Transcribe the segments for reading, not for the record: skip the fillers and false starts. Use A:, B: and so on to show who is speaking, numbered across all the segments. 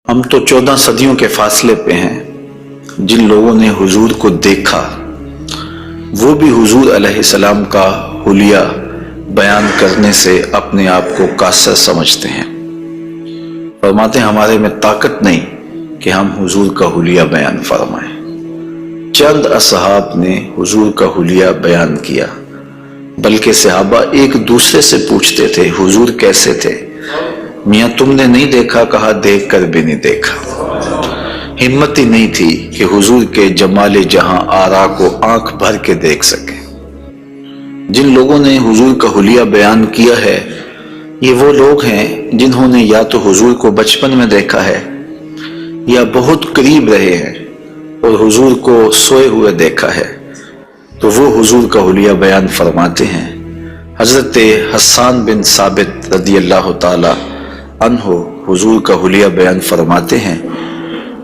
A: ہم تو 14 صدیوں کے فاصلے پہ ہیں۔ جن لوگوں نے حضور کو دیکھا وہ بھی حضور علیہ السلام کا حلیہ بیان کرنے سے اپنے آپ کو قاصر سمجھتے ہیں۔ فرماتے ہیں ہمارے میں طاقت نہیں کہ ہم حضور کا حلیہ بیان فرمائیں۔ چند اصحاب نے حضور کا حلیہ بیان کیا، بلکہ صحابہ ایک دوسرے سے پوچھتے تھے حضور کیسے تھے؟ میاں تم نے نہیں دیکھا؟ کہا دیکھ کر بھی نہیں دیکھا۔ ہمت ہی نہیں تھی کہ حضور کے جمال جہاں آرا کو آنکھ بھر کے دیکھ سکے۔ جن لوگوں نے حضور کا حلیہ بیان کیا ہے یہ وہ لوگ ہیں جنہوں نے یا تو حضور کو بچپن میں دیکھا ہے یا بہت قریب رہے ہیں اور حضور کو سوئے ہوئے دیکھا ہے، تو وہ حضور کا حلیہ بیان فرماتے ہیں۔ حضرت حسان بن ثابت رضی اللہ تعالی عنہ حضور کا حلیہ بیان فرماتے ہیں،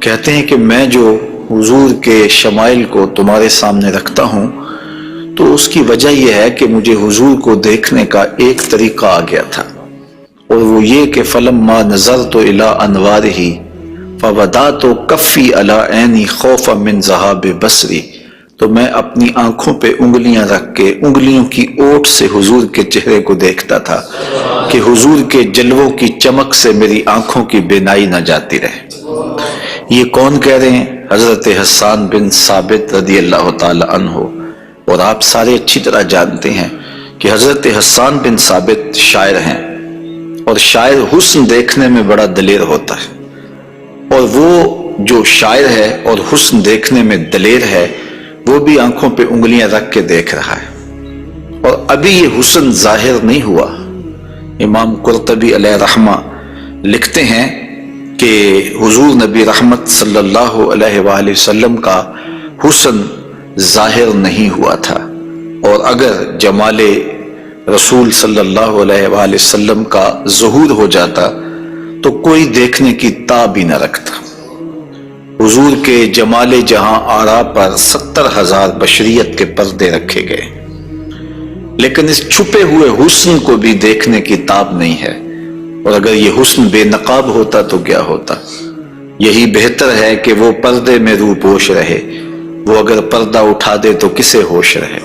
A: کہتے ہیں کہ میں جو حضور کے شمائل کو تمہارے سامنے رکھتا ہوں تو اس کی وجہ یہ ہے کہ مجھے حضور کو دیکھنے کا ایک طریقہ آ گیا تھا، اور وہ یہ کہ فلما نظرت الی انوارہ فودعت کفی علی عینی خوفا من ذہاب بصری، تو میں اپنی آنکھوں پہ انگلیاں رکھ کے انگلیوں کی اوٹ سے حضور کے چہرے کو دیکھتا تھا کہ حضور کے جلووں کی چمک سے میری آنکھوں کی بینائی نہ جاتی رہے۔ یہ کون کہہ رہے ہیں؟ حضرت حسان بن ثابت رضی اللہ تعالی عنہ۔ اور آپ سارے اچھی طرح جانتے ہیں کہ حضرت حسان بن ثابت شاعر ہیں، اور شاعر حسن دیکھنے میں بڑا دلیر ہوتا ہے، اور وہ جو شاعر ہے اور حسن دیکھنے میں دلیر ہے وہ بھی آنکھوں پہ انگلیاں رکھ کے دیکھ رہا ہے، اور ابھی یہ حسن ظاہر نہیں ہوا۔ امام قرطبی علیہ رحمہ لکھتے ہیں کہ حضور نبی رحمت صلی اللہ علیہ وآلہ وسلم کا حسن ظاہر نہیں ہوا تھا، اور اگر جمال رسول صلی اللہ علیہ وآلہ وسلم کا ظہور ہو جاتا تو کوئی دیکھنے کی تاب ہی نہ رکھتا۔ حضور کے جمال جہاں آرا پر 70,000 بشریت کے پردے رکھے گئے، لیکن اس چھپے ہوئے حسن کو بھی دیکھنے کی تاب نہیں ہے، اور اگر یہ حسن بے نقاب ہوتا تو کیا ہوتا؟ یہی بہتر ہے کہ وہ پردے میں روح پوش رہے، وہ اگر پردہ اٹھا دے تو کسے ہوش رہے۔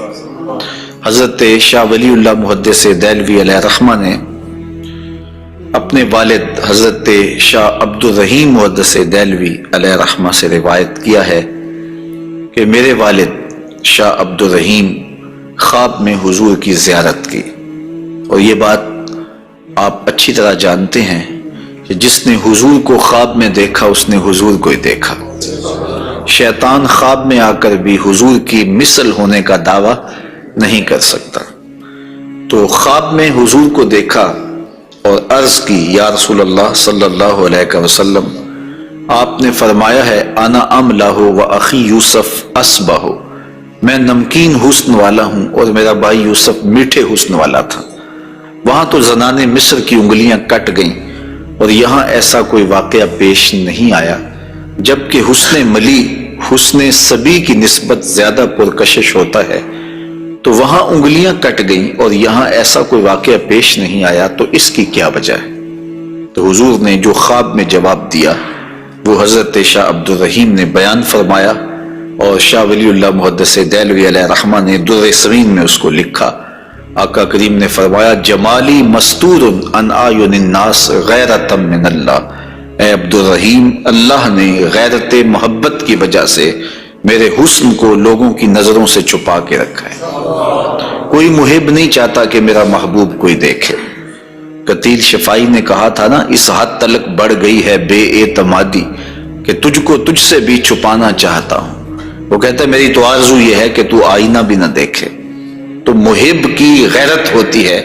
A: حضرت شاہ ولی اللہ محدث دہلوی علیہ رحمہ نے اپنے والد حضرت شاہ عبد الرحیم محدث دہلوی علیہ رحمہ سے روایت کیا ہے کہ میرے والد شاہ عبد الرحیم خواب میں حضور کی زیارت کی، اور یہ بات آپ اچھی طرح جانتے ہیں کہ جس نے حضور کو خواب میں دیکھا اس نے حضور کو ہی دیکھا۔ شیطان خواب میں آ کر بھی حضور کی مثل ہونے کا دعویٰ نہیں کر سکتا۔ تو خواب میں حضور کو دیکھا اور عرض کی یا رسول اللہ صلی اللہ علیہ وسلم، آپ نے فرمایا ہے انا املہ و اخی یوسف اسبہ، میں نمکین حسن والا ہوں اور میرا بھائی یوسف میٹھے حسن والا تھا۔ وہاں تو زنان مصر کی انگلیاں کٹ گئیں، اور یہاں ایسا کوئی واقعہ پیش نہیں آیا، جبکہ حسن ملی حسن سبی کی نسبت زیادہ پرکشش ہوتا ہے، تو وہاں انگلیاں کٹ گئیں اور یہاں ایسا کوئی واقعہ پیش نہیں آیا، تو اس کی کیا وجہ ہے؟ تو حضور نے جو خواب میں جواب دیا وہ حضرت شاہ عبد الرحیم نے بیان فرمایا، اور شاہ ولی اللہ محدث دہلوی علیہ رحمہ نے در سمین میں اس کو لکھا۔ آقا کریم نے فرمایا جمالی مستور عن اعین الناس غیرۃ من اللہ، اے عبد الرحیم اللہ نے غیرت محبت کی وجہ سے میرے حسن کو لوگوں کی نظروں سے چھپا کے رکھا ہے۔ کوئی محب نہیں چاہتا کہ میرا محبوب کوئی دیکھے۔ قتیل شفائی نے کہا تھا نا، اس حد تلک بڑھ گئی ہے بے اعتمادی کہ تجھ کو تجھ سے بھی چھپانا چاہتا ہوں۔ وہ کہتا ہے میری تو آرزو یہ ہے کہ تو آئینہ بھی نہ دیکھے۔ تو محب کی غیرت ہوتی ہے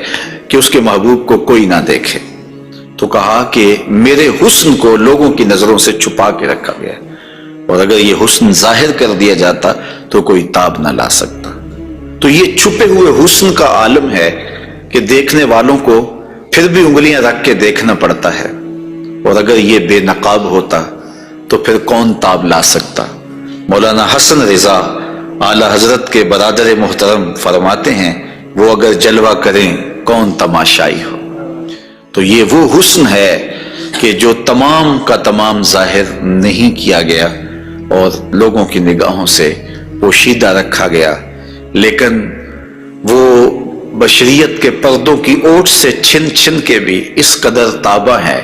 A: کہ اس کے محبوب کو کوئی نہ دیکھے، تو کہا کہ میرے حسن کو لوگوں کی نظروں سے چھپا کے رکھا گیا ہے، اور اگر یہ حسن ظاہر کر دیا جاتا تو کوئی تاب نہ لا سکتا۔ تو یہ چھپے ہوئے حسن کا عالم ہے کہ دیکھنے والوں کو پھر بھی انگلیاں رکھ کے دیکھنا پڑتا ہے، اور اگر یہ بے نقاب ہوتا تو پھر کون تاب لا سکتا؟ مولانا حسن رضا اعلی حضرت کے برادر محترم فرماتے ہیں وہ اگر جلوہ کریں کون تماشائی ہو۔ تو یہ وہ حسن ہے کہ جو تمام کا تمام ظاہر نہیں کیا گیا اور لوگوں کی نگاہوں سے پوشیدہ رکھا گیا، لیکن وہ بشریت کے پردوں کی اوٹ سے چھن چھن کے بھی اس قدر تابع ہے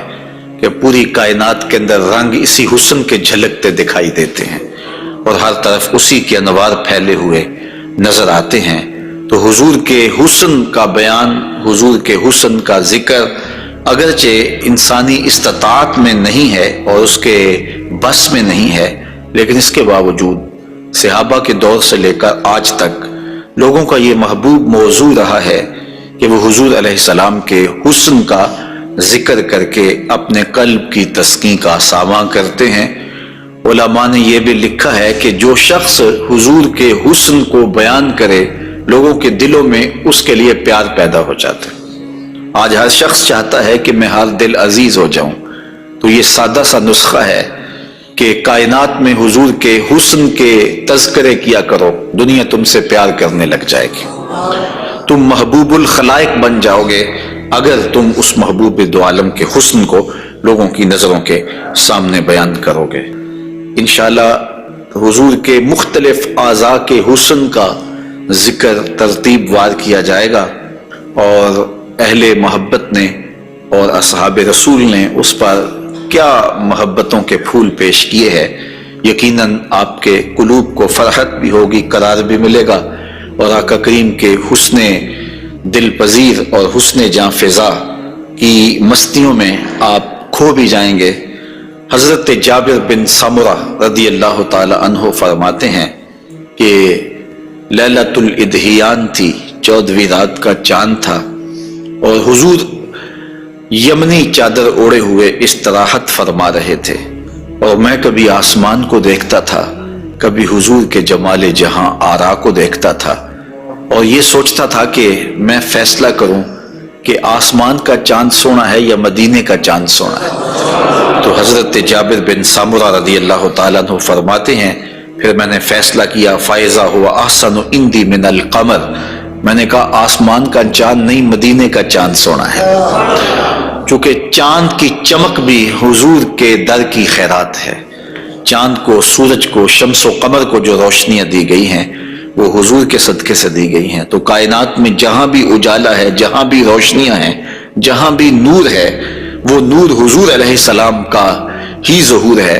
A: کہ پوری کائنات کے اندر رنگ اسی حسن کے جھلکتے دکھائی دیتے ہیں اور ہر طرف اسی کے انوار پھیلے ہوئے نظر آتے ہیں۔ تو حضور کے حسن کا بیان، حضور کے حسن کا ذکر اگرچہ انسانی استطاعت میں نہیں ہے اور اس کے بس میں نہیں ہے، لیکن اس کے باوجود صحابہ کے دور سے لے کر آج تک لوگوں کا یہ محبوب موضوع رہا ہے کہ وہ حضور علیہ السلام کے حسن کا ذکر کر کے اپنے قلب کی تسکین کا ساماں کرتے ہیں۔ علماء نے یہ بھی لکھا ہے کہ جو شخص حضور کے حسن کو بیان کرے، لوگوں کے دلوں میں اس کے لیے پیار پیدا ہو جاتا ہے۔ آج ہر شخص چاہتا ہے کہ میں ہر دل عزیز ہو جاؤں، تو یہ سادہ سا نسخہ ہے کہ کائنات میں حضور کے حسن کے تذکرے کیا کرو، دنیا تم سے پیار کرنے لگ جائے گی، تم محبوب الخلائق بن جاؤ گے اگر تم اس محبوب دو عالم کے حسن کو لوگوں کی نظروں کے سامنے بیان کرو گے۔ انشاءاللہ حضور کے مختلف اعضاء کے حسن کا ذکر ترتیب وار کیا جائے گا، اور اہل محبت نے اور اصحاب رسول نے اس پر کیا محبتوں کے پھول پیش کیے ہیں، یقیناً آپ کے قلوب کو فرحت بھی ہوگی، قرار بھی ملے گا، اور آقا کریم کے حسن دل پذیر اور حسن جاں فضا کی مستیوں میں آپ کھو بھی جائیں گے۔ حضرت جابر بن سمرہ رضی اللہ تعالی عنہ فرماتے ہیں کہ لیلۃ الادحیان تھی، 14ویں رات کا چاند تھا، اور حضور یمنی چادر اوڑے ہوئے استراحت فرما رہے تھے، اور میں کبھی آسمان کو دیکھتا تھا، کبھی حضور کے جمال جہاں آرا کو دیکھتا تھا، اور یہ سوچتا تھا کہ میں فیصلہ کروں کہ آسمان کا چاند سونا ہے یا مدینے کا چاند سونا ہے۔ تو حضرت جابر بن سمرہ رضی اللہ تعالیٰ عنہ فرماتے ہیں پھر میں نے فیصلہ کیا فَإِذَا هُوَ أَحْسَنُ عِنْدِي مِنَ الْقَمَرِ، میں نے کہا آسمان کا چاند نہیں، مدینے کا چاند سونا ہے، چونکہ چاند کی چمک بھی حضور کے در کی خیرات ہے۔ چاند کو، سورج کو، شمس و قمر کو جو روشنیاں دی گئی ہیں وہ حضور کے صدقے سے دی گئی ہیں۔ تو کائنات میں جہاں بھی اجالا ہے، جہاں بھی روشنیاں ہیں، جہاں بھی نور ہے، وہ نور حضور علیہ السلام کا ہی ظہور ہے،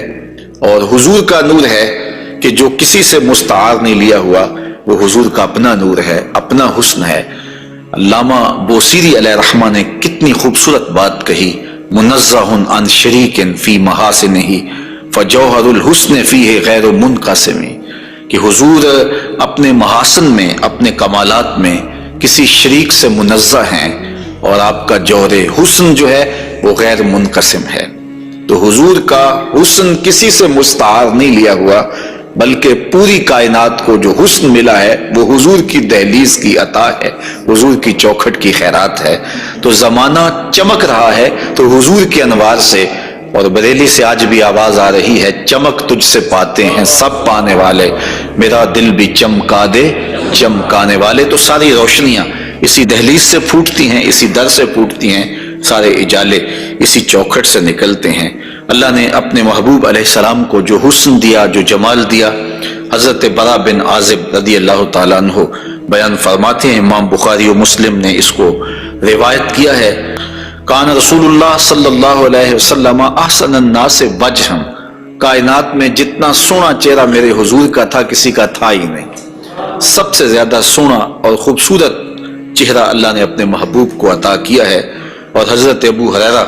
A: اور حضور کا نور ہے کہ جو کسی سے مستعار نہیں لیا ہوا، وہ حضور کا اپنا نور ہے، اپنا حسن ہے۔ علامہ بوصیری علیہ رحمہ نے کتنی خوبصورت بات کہی، منزہ عن شریک فی محاسنہ فجوہر الحسن فیہ غیر منقسم، کہ حضور اپنے محاسن میں، اپنے کمالات میں کسی شریک سے منزہ ہیں، اور آپ کا جوہر حسن جو ہے وہ غیر منقسم ہے۔ تو حضور کا حسن کسی سے مستعار نہیں لیا ہوا، بلکہ پوری کائنات کو جو حسن ملا ہے وہ حضور کی دہلیز کی عطا ہے، حضور کی چوکھٹ کی خیرات ہے۔ تو زمانہ چمک رہا ہے تو حضور کے انوار سے، اور بریلی سے آج بھی آواز آ رہی ہے، چمک تجھ سے پاتے ہیں سب پانے والے، میرا دل بھی چمکا دے چمکانے والے۔ تو ساری روشنیاں اسی دہلیز سے پھوٹتی ہیں، اسی در سے پھوٹتی ہیں، سارے اجالے اسی چوکھٹ سے نکلتے ہیں۔ اللہ نے اپنے محبوب علیہ السلام کو جو حسن دیا، جو جمال دیا، حضرت برا بن عازب رضی اللہ تعالیٰ عنہ بیان فرماتے ہیں، امام بخاری و مسلم نے اس کو روایت کیا ہے، کان رسول اللہ صلی اللہ علیہ وسلم احسن الناس وجہا، کائنات میں جتنا سونا چہرہ میرے حضور کا تھا کسی کا تھا ہی نہیں، سب سے زیادہ سونا اور خوبصورت چہرہ اللہ نے اپنے محبوب کو عطا کیا ہے۔ اور حضرت ابو ہریرہ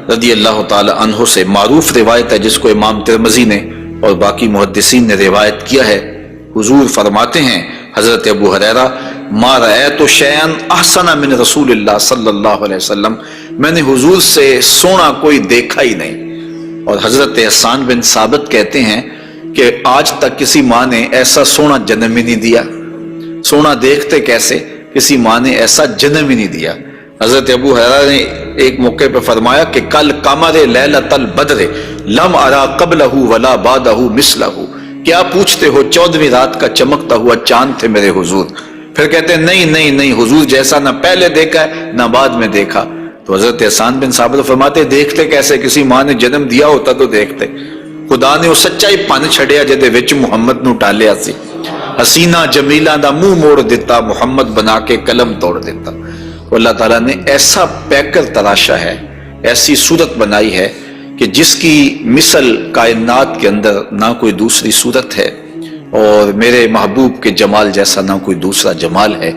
A: رضی اللہ تعالی عنہ سے معروف روایت ہے جس کو امام ترمذی نے اور باقی محدثین نے روایت کیا ہے، حضور فرماتے ہیں حضرت ابو ہریرہ، ما رأیت شیئا احسن من رسول اللہ صلی اللہ علیہ وسلم، میں نے حضور سے سونا کوئی دیکھا ہی نہیں۔ اور حضرت حسان بن ثابت کہتے ہیں کہ آج تک کسی ماں نے ایسا سونا جنم ہی نہیں دیا، سونا دیکھتے کیسے، کسی ماں نے ایسا جنم ہی نہیں دیا۔ حضرت ابو ہریرہ نے ایک موقع پہ فرمایا کہ کل قمر لیلۃ البدر لم ارا قبلہ ولا بعدہ مثلہ، کیا پوچھتے ہو 14ویں رات کا چمکتا ہوا چاند تھے میرے حضور۔ پھر کہتے ہیں نہیں نہیں نہیں، حضور جیسا نہ پہلے دیکھا ہے نہ بعد میں دیکھا۔ تو تو حضرت حسان بن ثابت فرماتے دیکھتے کیسے، کسی ماں نے جنم دیا ہوتا تو دیکھتے، خدا نے وہ سچائی پن چھڑیا جدے وچ محمد نو ڈالیا سی، حسینہ جمیلہ دا منہ موڑ دیتا، محمد بنا کے قلم توڑ دیتا۔ تو اللہ تعالیٰ نے ایسا پیکر تراشا ہے، ایسی صورت بنائی ہے کہ جس کی مثل کائنات کے اندر نہ کوئی دوسری صورت ہے، اور میرے محبوب کے جمال جیسا نہ کوئی دوسرا جمال ہے۔